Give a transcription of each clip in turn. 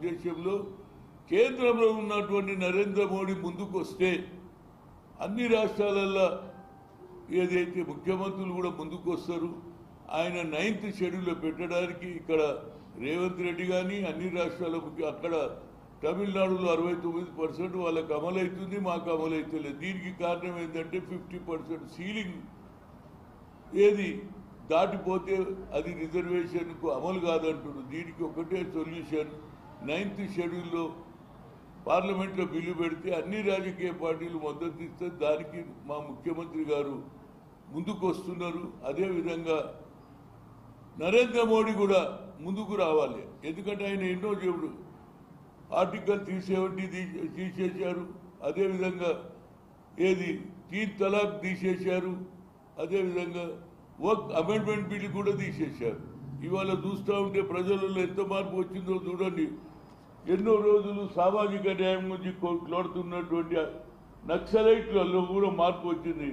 ఉద్దేశంలో కేంద్రంలో ఉన్నటువంటి నరేంద్ర మోడీ ముందుకు వస్తే అన్ని రాష్ట్రాలలో ఏదైతే ముఖ్యమంత్రులు కూడా ముందుకు వస్తారు ఆయన 9th షెడ్యూల్లో పెట్టడానికి ఇక్కడ రేవంత్ రెడ్డి కానీ అన్ని రాష్ట్రాల అక్కడ తమిళనాడులో 69% వాళ్ళకి అమలవుతుంది, మాకు అమలవుతలేదు. దీనికి కారణం ఏంటంటే 50% సీలింగ్ ఏది దాటిపోతే అది రిజర్వేషన్కు అమలు కాదంటున్నారు. దీనికి ఒకటే సొల్యూషన్ 9th షెడ్యూల్లో పార్లమెంట్లో బిల్లు పెడితే అన్ని రాజకీయ పార్టీలు మద్దతు ఇస్తే దానికి మా ముఖ్యమంత్రి గారు ముందుకు వస్తున్నారు. అదేవిధంగా నరేంద్ర మోడీ కూడా ముందుకు రావాలి. ఎందుకంటే ఆయన ఎన్నో చెప్పుడు ఆర్టికల్ 370 తీసేశారు, అదేవిధంగా ఏది 3 తలాక్ తీసేశారు, అదేవిధంగా వర్క్ అమెండ్మెంట్ బిల్ కూడా తీసేశారు. ఇవాళ చూస్తూ ఉంటే ప్రజలలో ఎంత మార్పు వచ్చిందో చూడండి. ఎన్నో రోజులు సామాజిక న్యాయం గురించి కొట్లాడుతున్నటువంటి నక్సలైట్లలో కూడా మార్పు వచ్చింది.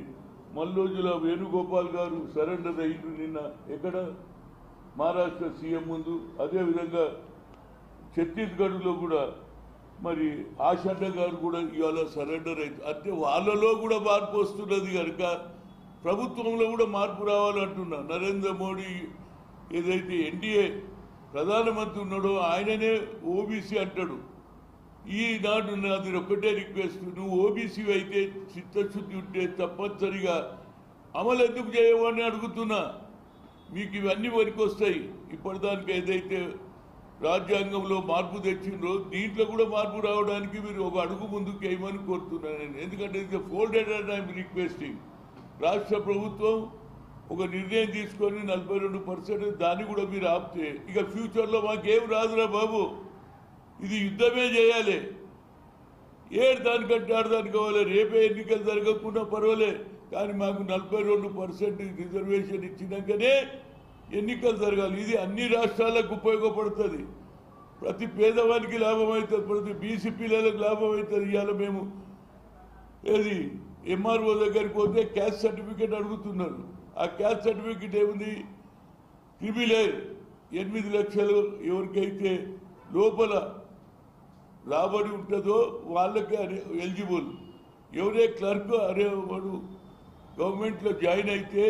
మల్లోజుల వేణుగోపాల్ గారు సరెండర్ అయ్యిండు నిన్న ఎక్కడ మహారాష్ట్ర సీఎం ముందు. అదేవిధంగా ఛత్తీస్గఢ్లో కూడా మరి ఆషడ్డ గారు కూడా ఇవాళ సరెండర్ అయింది. అంటే వాళ్ళలో కూడా మార్పు వస్తున్నది కనుక ప్రభుత్వంలో కూడా మార్పు రావాలంటున్నా. నరేంద్ర మోడీ ఏదైతే ఎన్డీఏ ప్రధానమంత్రి ఉన్నాడో ఆయననే ఓబీసీ అంటాడు. ఈనాడు నాది ఒక్కటే రిక్వెస్ట్, నువ్వు ఓబీసీ అయితే చిత్తశుద్ధి ఉంటే తప్పనిసరిగా అమలు ఎందుకు చేయవని అడుగుతున్నా. మీకు ఇవన్నీ వస్తాయి. ఇప్పటిదానికి ఏదైతే రాజ్యాంగంలో మార్పు తెచ్చిండ్రో దీంట్లో కూడా మార్పు రావడానికి మీరు ఒక అడుగు ముందుకు వేయమని కోరుతున్నాను నేను. ఎందుకంటే ఇది ఫోల్డెడ్ అండ్ ఐఎమ్ రిక్వెస్టింగ్. రాష్ట్ర ప్రభుత్వం ఒక నిర్ణయం తీసుకొని 42% దాన్ని కూడా మీరు ఆపితే ఇక ఫ్యూచర్లో మాకేం రాదురా బాబు, ఇది యుద్ధమే చేయాలి. దానికంటే ఆడదానికి కావాలి. రేపే ఎన్నికలు జరగకుండా పర్వాలే, కానీ మాకు 42% రిజర్వేషన్ ఇచ్చినాకనే ఎన్నికలు జరగాలి. ఇది అన్ని రాష్ట్రాలకు ఉపయోగపడుతుంది. ప్రతి పేదవానికి లాభం అవుతుంది, ప్రతి బీసీ పిల్లలకు లాభం అవుతుంది. ఇవాళ మేము ఏది ఎంఆర్ఓ దగ్గరికి పోతే క్యాస్ట్ సర్టిఫికేట్ అడుగుతున్నారు. ఆ క్యాస్ట్ సర్టిఫికేట్ ఏముంది, క్రిమిలేర్ 8 లక్షలు ఎవరికైతే లోపల రాబడి ఉంటుందో వాళ్ళకి ఎలిజిబుల్. ఎవరే క్లర్క్ అరే వాడు గవర్నమెంట్లో జాయిన్ అయితే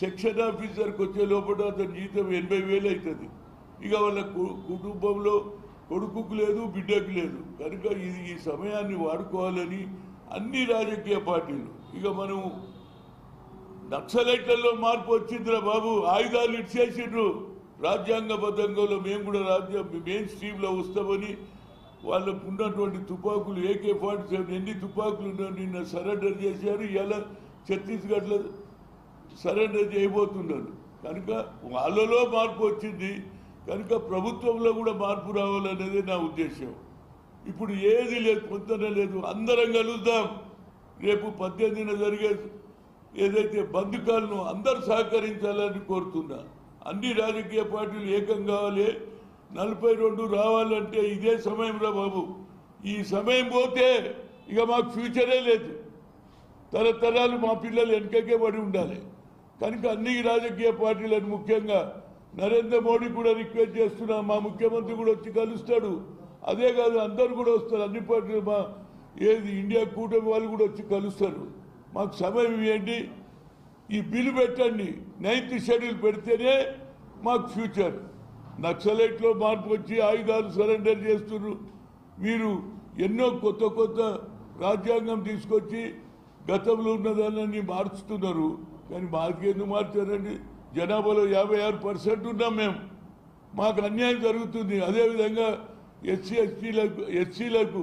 సెక్షన్ ఆఫీసర్కి వచ్చే లోపల అతని జీతం 80,000 అవుతుంది. ఇక వాళ్ళ కుటుంబంలో కొడుకుకు లేదు, బిడ్డకు లేదు. కనుక ఇది ఈ సమయాన్ని వాడుకోవాలని అన్ని రాజకీయ పార్టీలు. ఇక మనం నక్సలైట్లలో మార్పు వచ్చిందిరా బాబు, ఆయుధాలు ఇచ్చేసిండ్రు. రాజ్యాంగబద్ధంగా మేము కూడా మెయిన్ స్ట్రీమ్లో వస్తామని వాళ్ళకు ఉన్నటువంటి తుపాకులు AK-47 ఎన్ని తుపాకులు ఉన్నాయో నిన్న సరెండర్ చేశారు. ఇలా ఛత్తీస్గఢ్లో సరెండర్ చేయబోతున్నారు. కనుక వాళ్ళలో మార్పు వచ్చింది కనుక ప్రభుత్వంలో కూడా మార్పు రావాలనేది నా ఉద్దేశం. ఇప్పుడు ఏది లేదు, పొందనే లేదు. అందరం కలుద్దాం. రేపు 18న జరిగే ఏదైతే బంధుకాలను అందరూ సహకరించాలని కోరుతున్నా. అన్ని రాజకీయ పార్టీలు ఏకం కావాలి. 42 రావాలంటే ఇదే సమయంలో బాబు. ఈ సమయం పోతే ఇక మాకు ఫ్యూచరే లేదు. తరతరాలు మా పిల్లలు వెనకకే పడి ఉండాలి. కనుక అన్ని రాజకీయ పార్టీలను ముఖ్యంగా నరేంద్ర మోడీ కూడా రిక్వెస్ట్ చేస్తున్నా. మా ముఖ్యమంత్రి కూడా వచ్చి కలుస్తాడు. అదే కాదు అందరు కూడా వస్తారు. అన్ని పార్టీలు మా ఇండియా కూటమి వాళ్ళు కూడా వచ్చి కలుస్తారు. మాకు సమయం ఇవ్వండి, ఈ బిల్లు పెట్టండి. 9th షెడ్యూల్ పెడితేనే మాకు ఫ్యూచర్. నక్సలైట్లో మార్పు వచ్చి ఆయుధాలు సరెండర్ చేస్తున్నారు. మీరు ఎన్నో కొత్త రాజ్యాంగం తీసుకొచ్చి గతంలో ఉన్నదాన్ని మార్చుతున్నారు. కానీ మాకు ఎందుకు మార్చారండి? జనాభాలో 56% ఉన్నాం మేము. మాకు అన్యాయం జరుగుతుంది. అదేవిధంగా ఎస్సీలకు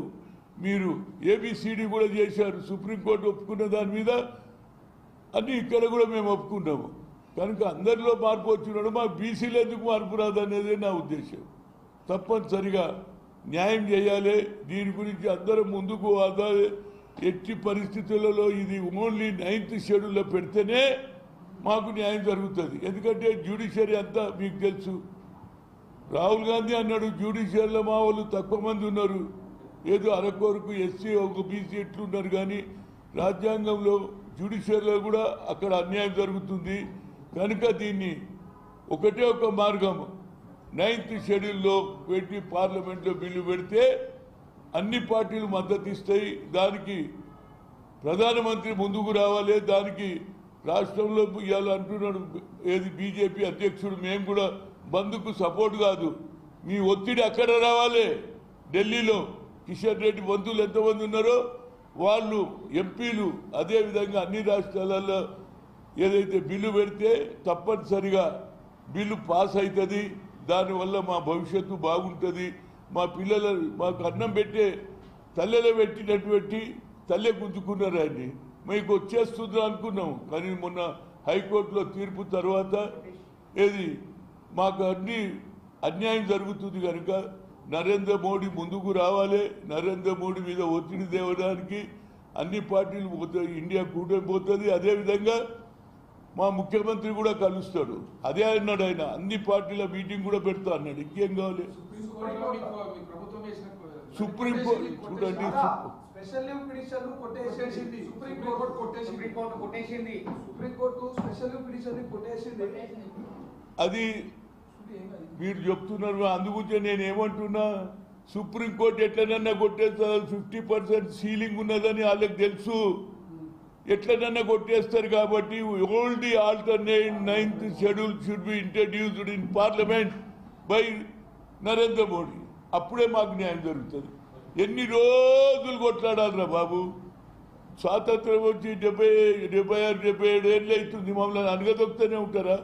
మీరు ABCD కూడా చేశారు. సుప్రీంకోర్టు ఒప్పుకున్న దాని మీద అన్ని ఇక్కడ కూడా మేము ఒప్పుకున్నాము. కనుక అందరిలో మార్పు వచ్చినాడు. మా బీసీలు ఎందుకు మార్పు రాదనేది నా ఉద్దేశం. తప్పనిసరిగా న్యాయం చేయాలి. దీని గురించి అందరం ముందుకు వాదాలి. ఎట్టి పరిస్థితులలో ఇది ఓన్లీ 9th షెడ్యూల్లో పెడితేనే మాకు న్యాయం జరుగుతుంది. ఎందుకంటే జ్యుడిషియరీ అంతా మీకు తెలుసు. రాహుల్ గాంధీ అన్నాడు జ్యుడిషియరీలో మా వాళ్ళు తక్కువ మంది ఉన్నారు, ఏదో అరకొరకు ఎస్సీ ఒక బీసీ ఎట్లున్నారు. కానీ రాజ్యాంగంలో జ్యుడిషియరీలో కూడా అక్కడ అన్యాయం జరుగుతుంది. కనుక దీన్ని ఒకటే ఒక మార్గం, 9th షెడ్యూల్లో పెట్టి పార్లమెంట్లో బిల్లు పెడితే అన్ని పార్టీలు మద్దతు ఇస్తాయి. దానికి ప్రధానమంత్రి ముందుకు రావాలి. దానికి రాష్ట్రంలో ఇవాళ అంటున్నాడు ఏది బీజేపీ అధ్యక్షుడు, మేము కూడా బంద్కు సపోర్ట్ కాదు, మీ ఒత్తిడి అక్కడ రావాలి. ఢిల్లీలో కిషన్ రెడ్డి బంధువులు ఎంతమంది ఉన్నారో వాళ్ళు ఎంపీలు, అదేవిధంగా అన్ని రాష్ట్రాలలో ఏదైతే బిల్లు పెడితే తప్పనిసరిగా బిల్లు పాస్ అవుతుంది. దానివల్ల మా భవిష్యత్తు బాగుంటుంది. మా పిల్లలు మాకు అన్నం పెట్టే తల్లెలో పెట్టినటువంటి తల్లె గుంజుకున్నారు ఆయన్ని. మీకు వచ్చేస్తుందా అనుకున్నాం, కానీ మొన్న హైకోర్టులో తీర్పు తర్వాత ఏది మాకు అన్యాయం జరుగుతుంది కనుక నరేంద్ర మోడీ ముందుకు రావాలి. నరేంద్ర మోడీ మీద ఒత్తిడి తేవడానికి అన్ని పార్టీలు పోతాయి, ఇండియా కూటమి పోతుంది. అదేవిధంగా మా ముఖ్యమంత్రి కూడా కలుస్తాడు. అదే అన్నాడు ఆయన, అన్ని పార్టీల మీటింగ్ కూడా పెడతా అన్నాడు. ఇంకేం కావాలి? సుప్రీంకోర్టు చూడండి, స్పెషల్ లీవ్ పిటిషన్ కొట్టేసేసింది సుప్రీంకోర్టు స్పెషల్ లీవ్ పిటిషన్ కొట్టేసింది. అది మీరు చెప్తున్నారు. అందుగురించి నేను ఏమంటున్నా, సుప్రీంకోర్టు ఎట్లనన్నా కొట్టేస్తారు. 50% సీలింగ్ ఉన్నదని వాళ్ళకి తెలుసు, ఎట్లనన్నా కొట్టేస్తారు. కాబట్టి only alternate 9th schedule should be introduced in parliament by Narendra Modi. అప్పుడే మాకు న్యాయం జరుగుతుంది. ఎన్ని రోజులు కొట్లాడాలరా బాబు? స్వాతంత్రం వచ్చి 76, 77 ఏళ్ళు అవుతుంది. మమ్మల్ని అనగదొక్కుతూనే ఉంటారా?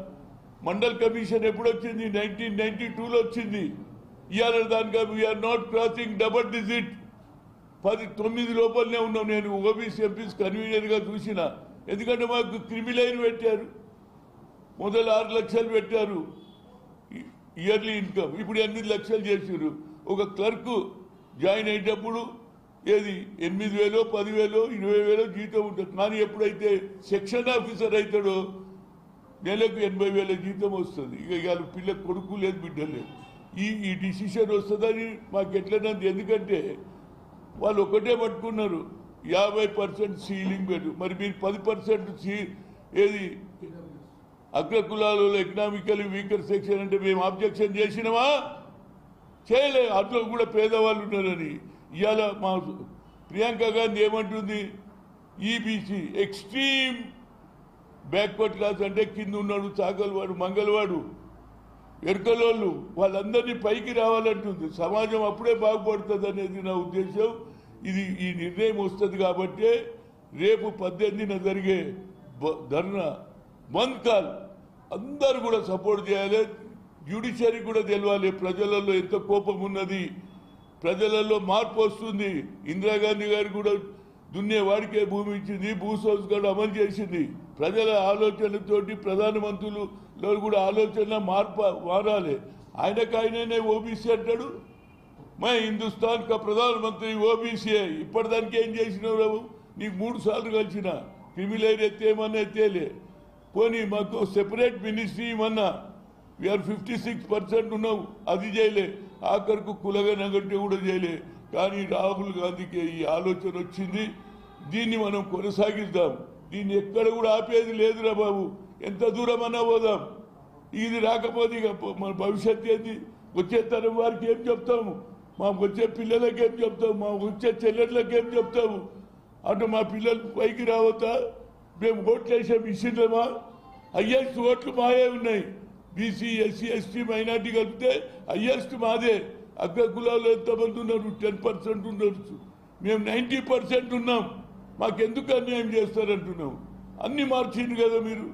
మండల్ కమిషన్ ఎప్పుడు వచ్చింది? 1992లో వచ్చింది. ఇవాళ దానిగా we are not crossing double digit. 19 లోపలనే ఉన్నాం. నేను ఓబీసీ ఎంపీస్ కన్వీనర్గా చూసిన. ఎందుకంటే మాకు క్రిమిలైన్ పెట్టారు. మొదలు 6 లక్షలు పెట్టారు ఇయర్లీ ఇన్కమ్, ఇప్పుడు 8 లక్షలు చేశారు. ఒక క్లర్క్ జాయిన్ అయ్యేటప్పుడు ఏది 8,000, 10,000, 20,000 జీతం ఉంటుంది. కానీ ఎప్పుడైతే సెక్షన్ ఆఫీసర్ అవుతాడో నెలకు 80,000 జీతం వస్తుంది. ఇక పిల్ల కొడుకు లేదు, బిడ్డ లేదు. ఈ డిసిషన్ వస్తుందని మాకు ఎట్లనంది. ఎందుకంటే వాళ్ళు ఒకటే పట్టుకున్నారు, 50% సీలింగ్ పెట్టు. మరి మీరు 10% ఏది అగ్రకులాలలో ఎకనామికలీ వీకర్ సెక్షన్ అంటే మేము ఆబ్జెక్షన్ చేసినామా? చేయలే. అందులో కూడా పేదవాళ్ళు ఉన్నారని. ఇవాళ మా ప్రియాంక గాంధీ ఏమంటుంది, ఈబీసీ ఎక్స్ట్రీమ్ బ్యాక్వర్డ్ క్లాస్ అంటే కింద ఉన్నాడు, చాకలవాడు, మంగళవాడు, ఎరుకలోళ్ళు, వాళ్ళందరినీ పైకి రావాలంటుంది. సమాజం అప్పుడే బాగుపడుతుంది అనేది నా ఉద్దేశం. ఈ నిర్ణయం వస్తుంది కాబట్టి రేపు 18న జరిగే ధర్నా బంద్ కాల్ అందరూ కూడా సపోర్ట్ చేయాలి. జ్యుడిషియరీ కూడా తెలవాలి ప్రజలలో ఎంత కోపం ఉన్నది, ప్రజలలో మార్పు వస్తుంది. ఇందిరాగాంధీ గారు కూడా దున్నేవాడికే భూమి ఇచ్చింది, భూ సంస్కరణ అమలు చేసింది. ప్రజల ఆలోచనలతోటి ప్రధానమంత్రులలో కూడా ఆలోచన మారాలి. ఆయననే ఓబీసీ అంటాడు. मैं हिंदुस्तान का प्रधानमंत्री ओबीसी है. इప్పటిదానికి ఏం చేసినావు? నీకు 3 సార్లు కలిసిన క్రిమినల్ ఎత్తేమన్నా ఎత్తేలే. పోనీ మాకు సెపరేట్ మినిస్ట్రీ ఇవ్వన్నా, వీఆర్ 56% ఉన్నావు, అది చేయలే. ఆఖరికి కులగా నగట్టే కూడా చేయలే. కానీ రాహుల్ గాంధీకి ఈ ఆలోచన వచ్చింది. దీన్ని మనం కొనసాగిద్దాం. దీన్ని ఎక్కడ కూడా ఆపేది లేదురా బాబు. ఎంత దూరం అన్నా పోదాం. ఇది రాకపోతే ఇక మన భవిష్యత్తు ఏంది? వచ్చే తరం వారికి ఏం చెప్తాము? మాకు వచ్చే పిల్లలకి ఏం చెప్తాము? మా వచ్చే చెల్లెళ్ళకి ఏం చెప్తాము? అటు మా పిల్లలు పైకి రావద్దా? మేము ఓట్లు వేసే విషయమా? హయ్యెస్ట్ ఓట్లు మాయే ఉన్నాయి. బీసీ, ఎస్సీ, ఎస్టీ, మైనార్టీ కలిపితే హయ్యెస్ట్ మాదే. అగ్ర కులాలు ఎంతమంది ఉన్నారు? 10% ఉండొచ్చు. మేము 90% ఉన్నాం. మాకెందుకు అన్యాయం చేస్తారంటున్నాం? అన్ని మార్చింది కదా మీరు.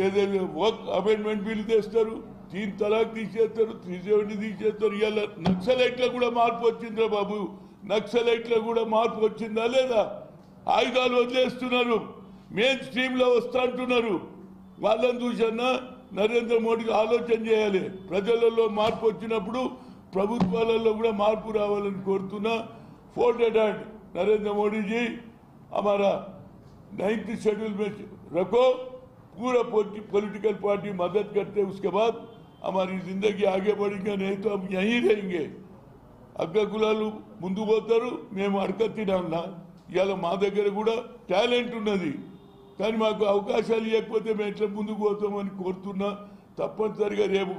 ఏదైతే వర్క్ అమెండ్మెంట్ బిల్లు తెస్తారు, 3 తలాక్ తీసేస్తారు, 370 తీసేస్తారు. ఇవాళ నక్సలైట్ల కూడా మార్పు వచ్చిందా బాబు? నక్సలైట్ల కూడా మార్పు వచ్చిందా లేదా? ఆయుధాలు వదిలేస్తున్నారు, మెయిన్ స్ట్రీమ్లో వస్తా అంటున్నారు. వాళ్ళని చూసన్నా నరేంద్ర మోడీకి ఆలోచన చేయాలి. ప్రజలలో మార్పు వచ్చినప్పుడు ప్రభుత్వాలలో కూడా మార్పు రావాలని కోరుతున్నా. फोल्डेड हैंड नरेंद्र मोदी जी हमारा 9th शेड्यूल में रखो, पूरा पॉलिटिकल पार्टी मदद करते हैं. उसके बाद हमारी जिंदगी आगे बढ़ेगी, नहीं तो हम यहीं रहेंगे. అగ్రకులాలు ముందు పోతారు, మేము అడకత్తినామన్నా. ఇవాళ మా దగ్గర కూడా టాలెంట్ ఉన్నది. కానీ మాకు అవకాశాలు ఇవ్వకపోతే మేము ఎట్లా ముందుకు పోతామని కోరుతున్నా. తప్పనిసరిగా రేపు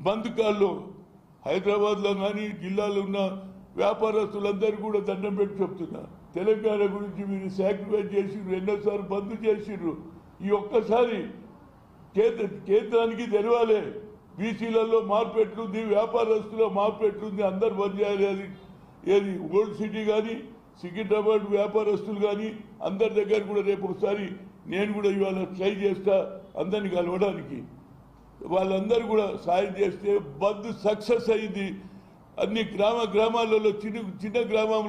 బంద్ కాల్లో హైదరాబాద్లో కానీ జిల్లాలో ఉన్న వ్యాపారస్తులందరూ కూడా దండం పెట్టి చెప్తున్నా, తెలంగాణ గురించి మీరు సాక్రిఫైస్ చేసిర్రు, ఎన్నోసార్లు బంద్ చేసిర్రు. ఈ ఒక్కసారి కేంద్రానికి తెలవాలి, బీసీలలో మార్పు ఎట్లుంది, వ్యాపారస్తుల్లో మార్పు ఎట్లుంది, అందరు బంద్ చేయాలి. అది ఏది ఓల్డ్ సిటీ కానీ సికింద్రాబాద్ వ్యాపారస్తులు కానీ అందరి దగ్గర కూడా రేపు ఒకసారి నేను కూడా ఇవాళ ట్రై చేస్తా అందరిని కలవడానికి. వాళ్ళందరూ కూడా సాయం చేస్తే బంద్ సక్సెస్ అయింది. అన్ని గ్రామాలలో చిన్న గ్రామంలో